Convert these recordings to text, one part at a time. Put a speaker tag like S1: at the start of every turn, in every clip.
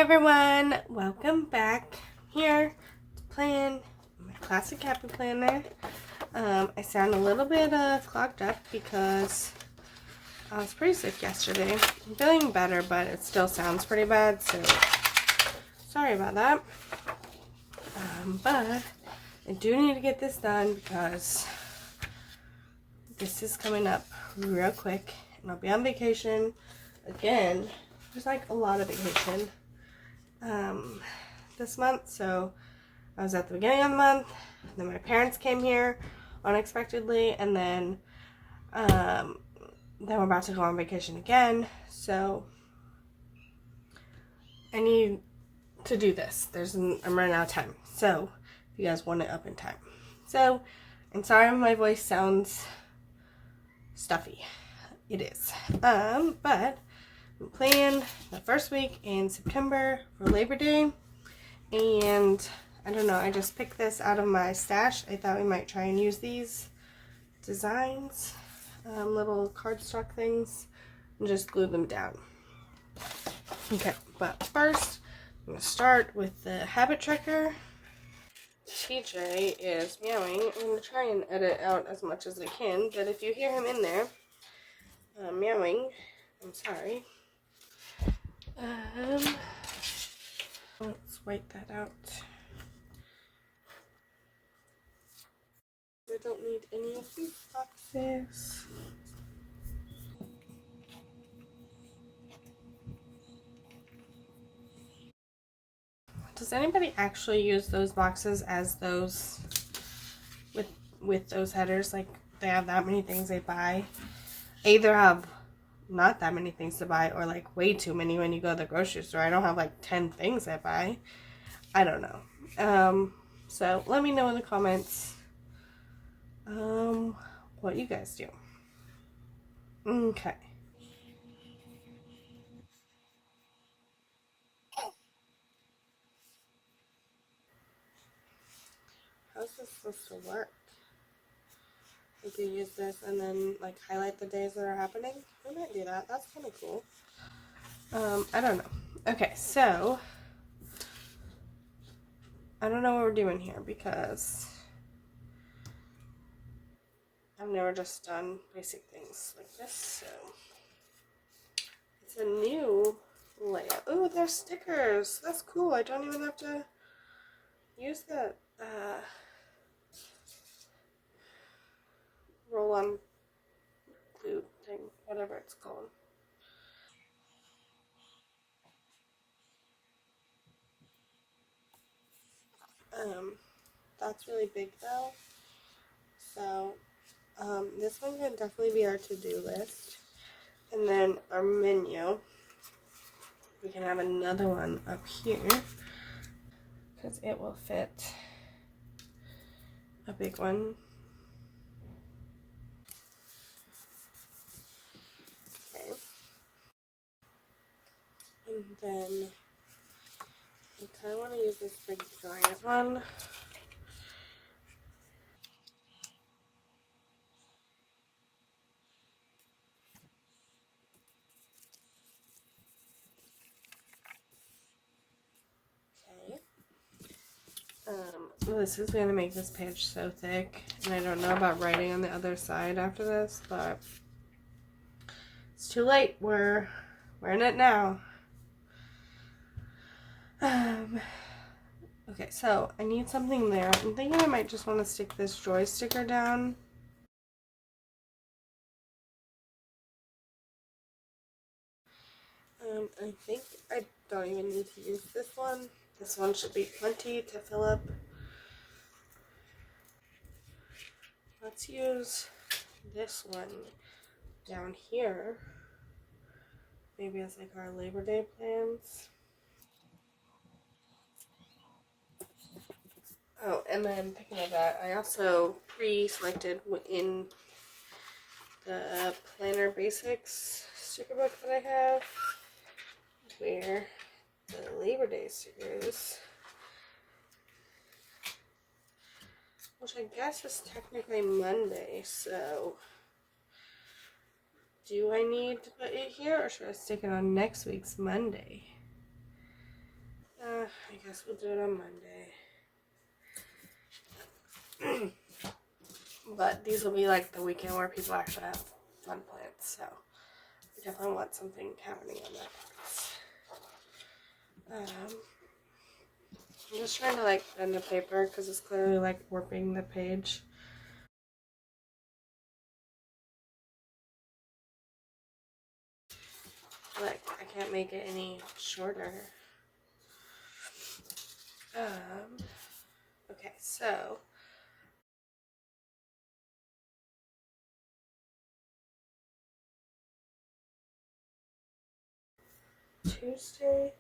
S1: everyone, welcome back here to plan my classic happy planner. I sound a little bit clogged up because I was pretty sick yesterday. I'm feeling better, but it still sounds pretty bad, so sorry about that. But I do need to get this done because this is coming up real quick, and I'll be on vacation again. There's like a lot of vacation this month, so I was at the beginning of the month, then my parents came here unexpectedly, and then we're about to go on vacation again, so I need to do this. I'm running out of time, so if you guys want it up in time. So I'm sorry if my voice sounds stuffy. It is. But we plan the first week in September for Labor Day, and I don't know, I just picked this out of my stash. I thought we might try and use these designs, little cardstock things, and just glue them down. Okay, but first I'm going to start with the habit tracker. TJ is meowing. I'm going to try and edit out as much as I can, but if you hear him in there meowing, I'm sorry. Let's wipe that out. I don't need any of these boxes. Does anybody actually use those boxes as those with those headers? Like, they have that many things they buy. I either have not that many things to buy, or like way too many when you go to the grocery store. I don't have like 10 things I buy. I don't know. So let me know in the comments what you guys do. Okay. How's this supposed to work? If you use this and then like highlight the days that are happening? We might do that. That's kind of cool. I don't know. Okay, so I don't know what we're doing here because I've never just done basic things like this, so it's a new layout. Oh, there's stickers. That's cool. I don't even have to use that roll-on glue thing, whatever it's called. That's really big though. So, this one can definitely be our to-do list. And then our menu. We can have another one up here because it will fit a big one. Okay. And then I kind of want to use this big giant one. This is going to make this page so thick, and I don't know about writing on the other side after this, but it's too late. We're in it now. Okay, so I need something there. I'm thinking I might just want to stick this joy sticker down. I think I don't even need to use this one. This one should be plenty to fill up. Let's use this one down here. Maybe as like our Labor Day plans. Oh, and then thinking of that, I also pre-selected in the Planner Basics sticker book that I have where the Labor Day stickers, which I guess is technically Monday, so do I need to put it here or should I stick it on next week's Monday? I guess we'll do it on Monday. But these will be like the weekend where people actually have fun plans, so we definitely want something happening on that. I'm just trying to like bend the paper because it's clearly like warping the page. Like I can't make it any shorter. Okay, so Tuesday,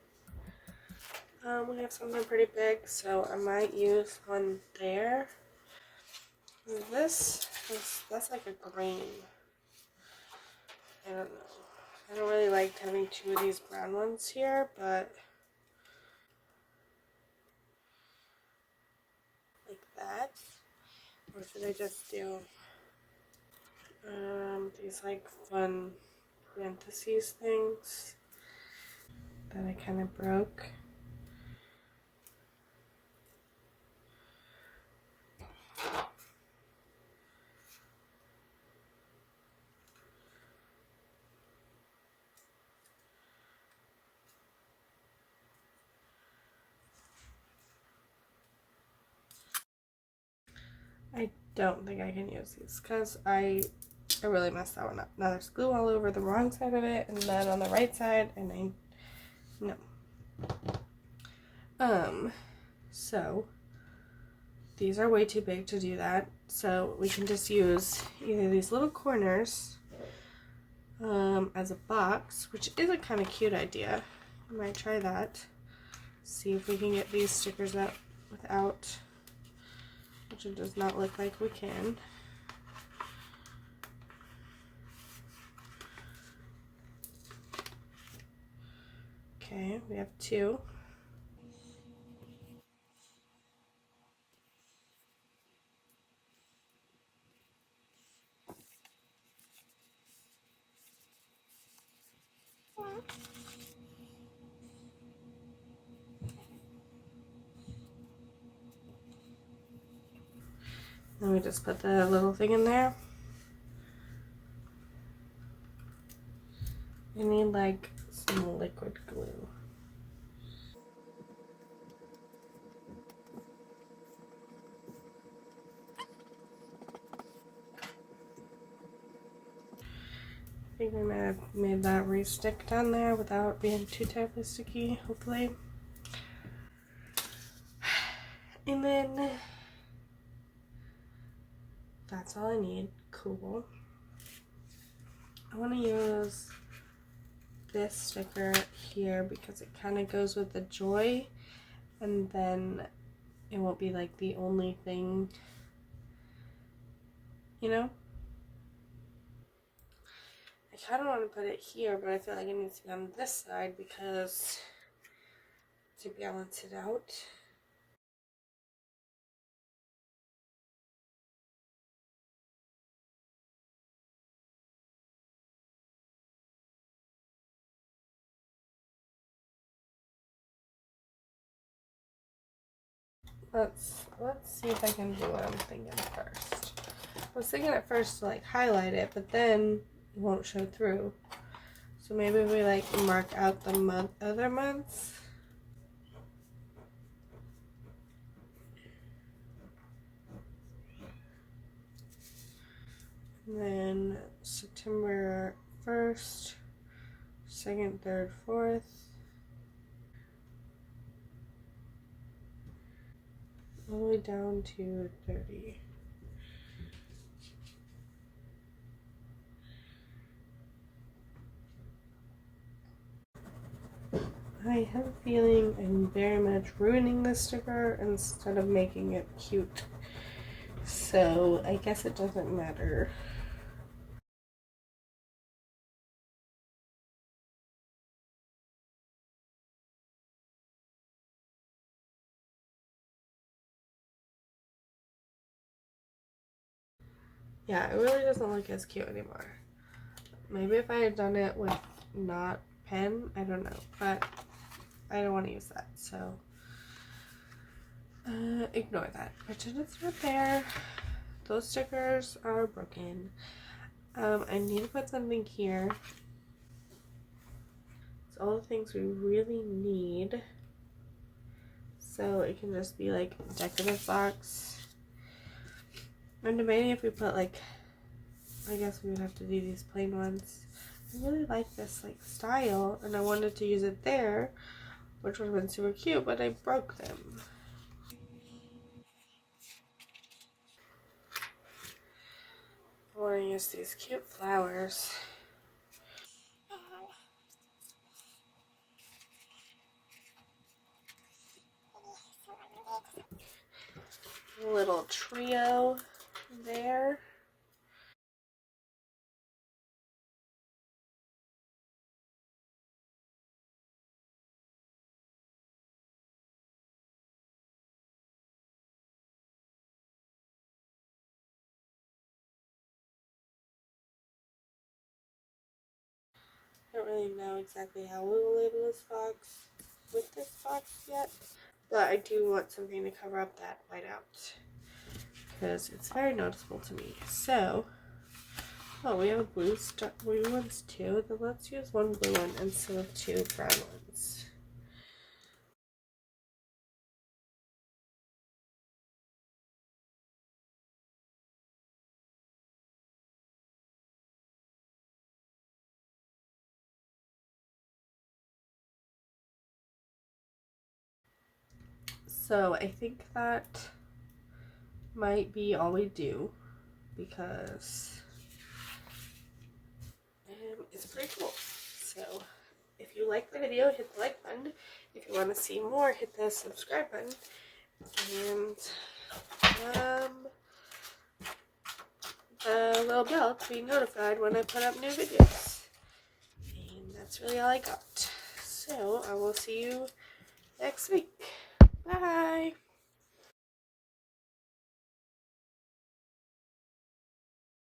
S1: we have something pretty big, so I might use one there. That's like a green. I don't know. I don't really like having two of these brown ones here, but like that. Or should I just do these like fun parentheses things that I kind of broke? I don't think I can use these because I really messed that one up. Now there's glue all over the wrong side of it and then on the right side, and no. So these are way too big to do that. So we can just use either these little corners as a box, which is a kind of cute idea. I might try that. See if we can get these stickers up without, which it does not look like we can. Okay, we have two. Then we just put the little thing in there. We need like some liquid glue. I think we might have made that re-stick down there without being too terribly sticky, hopefully. And then that's all I need. Cool. I want to use this sticker here because it kind of goes with the joy, and then it won't be like the only thing, you know? I kind of want to put it here, but I feel like it needs to be on this side because to balance it out. Let's see if I can do what I'm thinking first. I was thinking at first to like highlight it, but then it won't show through. So maybe we like mark out the other months. And then September 1st, 2nd, 3rd, 4th. All the way down to 30. I have a feeling I'm very much ruining this sticker instead of making it cute. So I guess it doesn't matter. Yeah, it really doesn't look as cute anymore. Maybe if I had done it with not pen, I don't know, but I don't want to use that, so Ignore that. Pretend it's not there. Those stickers are broken. I need to put something here. It's all the things we really need. So it can just be like a decorative box. And debating if we put like, I guess we would have to do these plain ones. I really like this like style and I wanted to use it there, which would have been super cute, but I broke them. I want to use these cute flowers. Little trio there. I don't really know exactly how we will label this box with this box yet, but I do want something to cover up that whiteout because it's very noticeable to me. So, oh, we have a blue ones too. Then let's use one blue one instead of two brown ones. So I think that might be all we do because it's pretty cool. So if you like the video, hit the like button. If you want to see more, hit the subscribe button. And the little bell to be notified when I put up new videos. And that's really all I got. So I will see you next week.